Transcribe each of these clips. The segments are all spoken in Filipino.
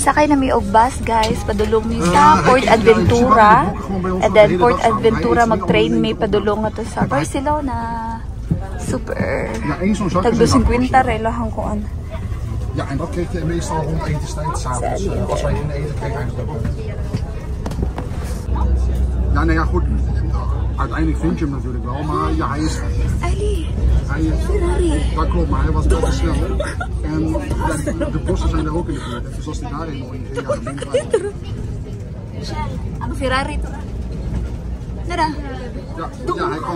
Nisakay na may og bus, guys. Padulong mi sa Port Aventura. And then Port Aventura mag-train mi padulong ato sa Barcelona. Super. Tag 250 relahang ko ano. Ja, en dat kreeg je meestal rond etenstijd, s'avonds. Als wij gingen eten, kreeg hij dat ook. Ja, nee, ja, goed. Uiteindelijk vind je hem natuurlijk wel, maar ja, hij is... Ferrari. Dat klopt, maar hij was wel te snel. En ja, de bossen zijn er ook in de buurt. Dus als hij daarin nog in ging, ja, dan denk ik... Ang Ferrari to. Nara. Ja,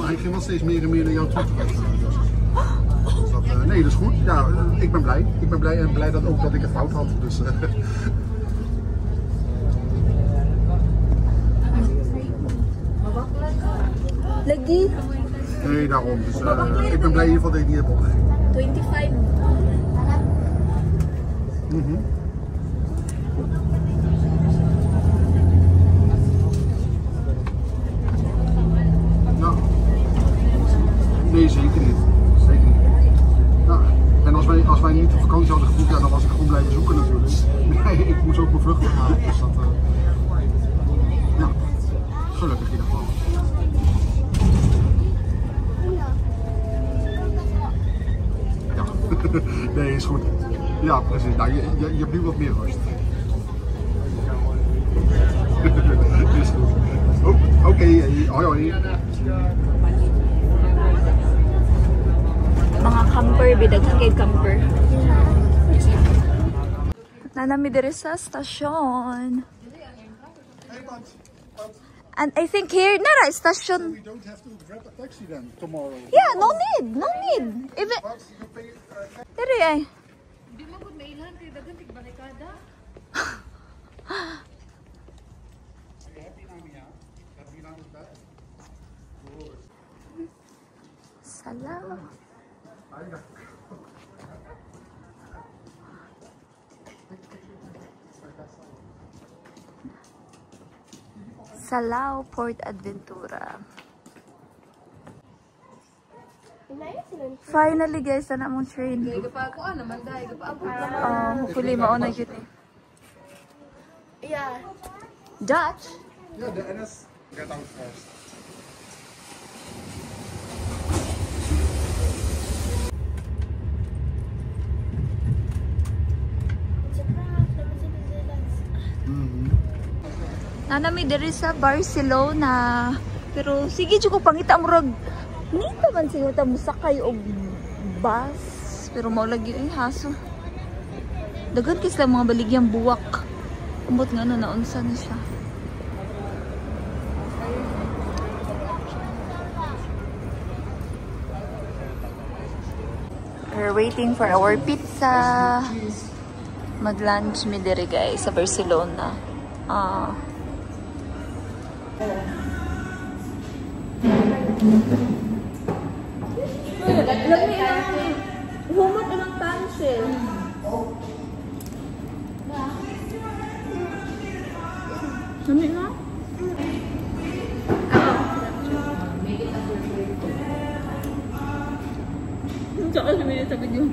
hij ging wel steeds meer en meer naar jou toe. Dus dat, nee, dat is goed. Ja, ik ben blij. Ik ben blij en blij dat ook dat ik het fout had. Dus, Lagi? Nee, daarom. Dus, ik ben blij in ieder geval dat ik niet heb opgegeven. 25. Nou, nee, zeker niet. Zeker niet. Nou, en als wij niet op vakantie hadden geboekt, ja, dan was ik gewoon blijven zoeken natuurlijk. Nee, ik moest ook mijn vlucht ophalen. Dus dat, ja, gelukkig in ieder geval. Nee, is goed. Ja, precies. Nou, je hebt nu wat meer rust. Is goed. Oké. Hoi hoi. Mga camper, bidaghan kay camper. Nanami diri sa stasyon. And I think here, nara, station. We don't have to grab a taxi then tomorrow. Yeah, no need. Even... Diri ay. Di mo gud mailhan kay dagan tig barikada. Salam. Salao Port Aventura. Finally guys, na mong train. Hopefully mauna yun eh. Yeah. Dutch? Yeah, the NS get out first. Nanami diri sa Barcelona. Pero sige jud ko pangita murag nito man siguro ta musakay og bus. Pero mao lagi ay haso. Dagan kay sila mga baligyang buwak. Umot nga na naunsa na siya. We're waiting for our pizza. Mag-lunch mi diri guys sa Barcelona. Lami ang humot ang pencil. Lami na? Tsaka lami na sa video.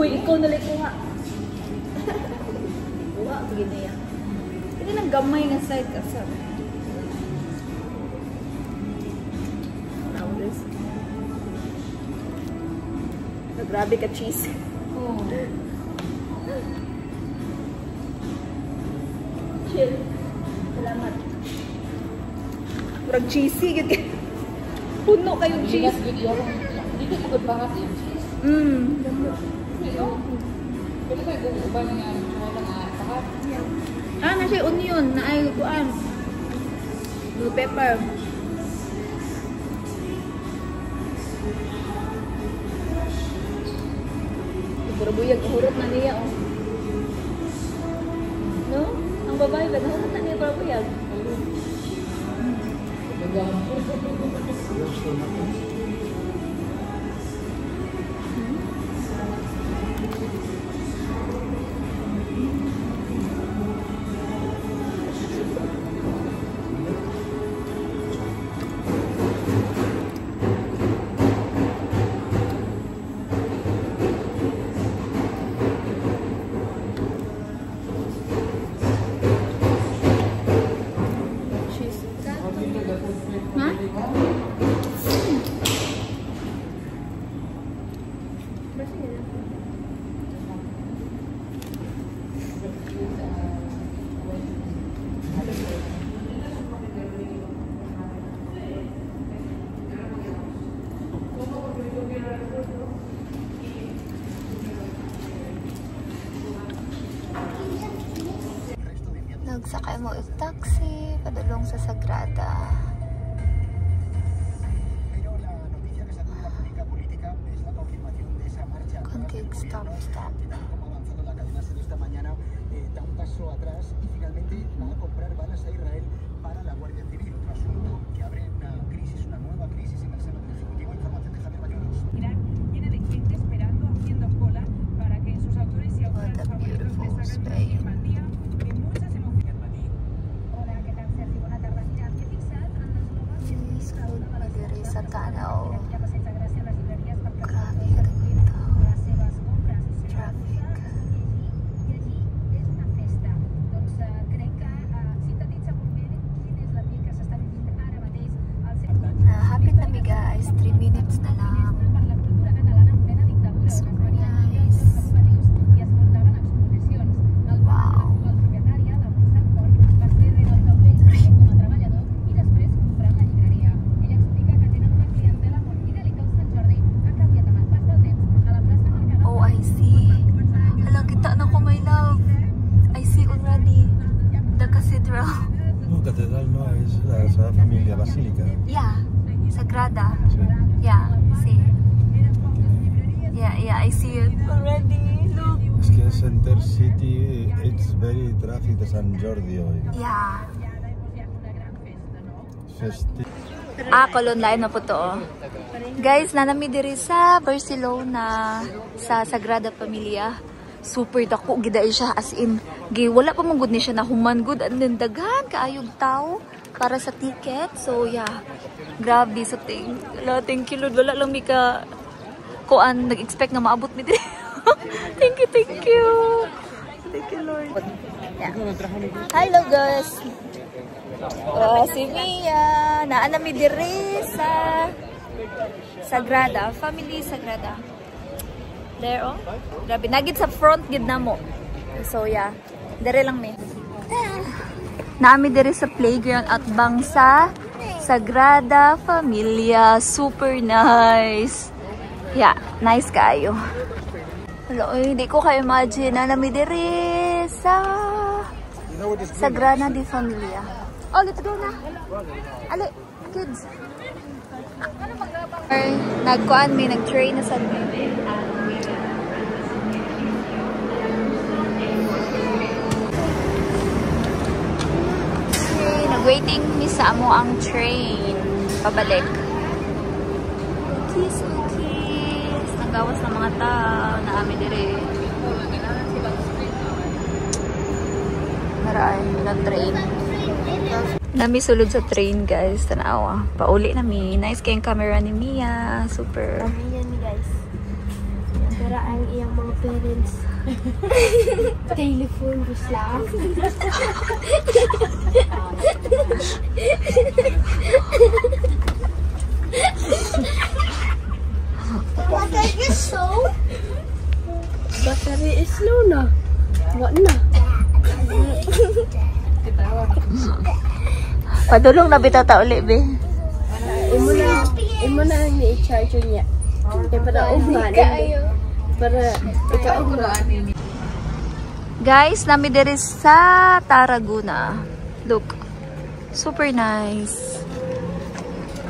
Uy, ikaw nalit ko nga. Uwa, begini yan. Hindi lang gamay nga side kasi. Grabe ka cheese. Oh. Chill. Salamat. Murag cheesy. Puno kayong cheese. Hindi ko magbangat yung cheese. Pwede kayo guguba na nga saka. Na siya onion na ay kuan. Blue pepper. Buyag, hurot na niya, oh. No? Ang babae ba? Nahurot na niya para buyag. Nagsakay mo yung taxi, padulong sa Sagrada. Concave stop. What a beautiful Spain. Sa tanaw. Grabe ka dito. Traffic. Hapit na mi guys. 3 minutes na lang. Super nice. Wow. Catedral no es la Sagrada Familia Basílica. Yeah, Sagrada. Sí. Yeah, see. Yeah, I see it already. Look. Es que Center City, it's very traffic de San Jordi hoy. Yeah. Colon line na po to. Guys, nanami diri sa Barcelona sa Sagrada Familia. Super dako giday siya, as in wala pa mong good ni siya na human good, and then daghan kaayog tao para sa ticket. So yeah, grabe sa thank you Lord, wala lang mi ka kuan nag-expect nga maabot mi diri. thank you Lord. Yeah. Hello guys, si Mia naana mi diri sa Sagrada Family Sagrada. There, oh. Grabe. Nagit sa front, gid na mo. So, yeah. Dere lang, me. Naami dere sa playground at bang sa Sagrada Familia. Super nice. Yeah. Nice kayo. Hello, hindi ko kayo imagine na naami dere sa Sagrada de Familia. Oh, let's go na. Ali, kids. Nagkuan me, nag-train na sa waiting mi sa amo ang train pabalik. Kiss. Nagawas ng mga tao na amin dire. Maray na train. Nami sulod sa train guys, tanawa. Pauli nami. Nice kayong camera ni Mia. Super. Yan guys. Para ang iyang mga parents telephone basta. Battery is slow. Battery is slow na. What na? Padulong na bitata uli, be. Imo na ni i-charge niya. Kaya para umanin. Para ikaw Guys, nami diri sa Tarragona. Look. Super nice.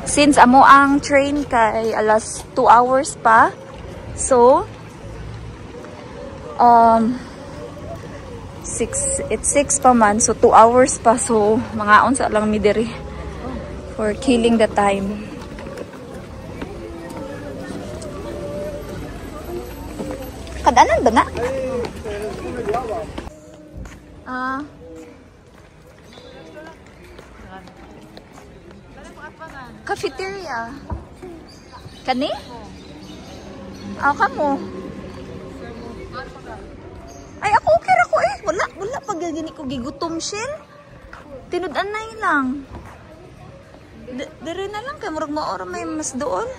Since amo ang train kay alas 2 hours pa. So, it's 6 pa man. So, 2 hours pa. So, mga unsa lang mi diri for killing the time. Kadanan ba na? Cafeteria. Kani? Kamo. Ay, ako okay ra ko eh. Wala pag gani ko gigutom shell. Tinud-an na lang. Dire na lang kay murag maora may mas doon.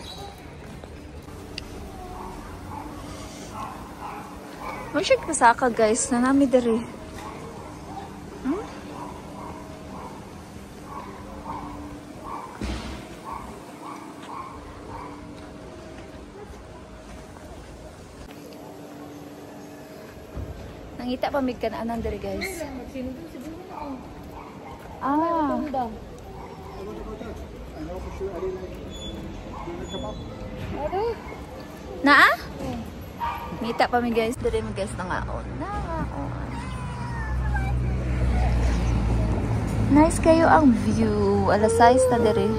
Masyag kasaka guys na nami dire. Nangita pa mig kanaanan dire guys. Naa? Ngita pa mi guys, dire mi guys nangaon. Nice kayo ang view. Alas 6 na dire.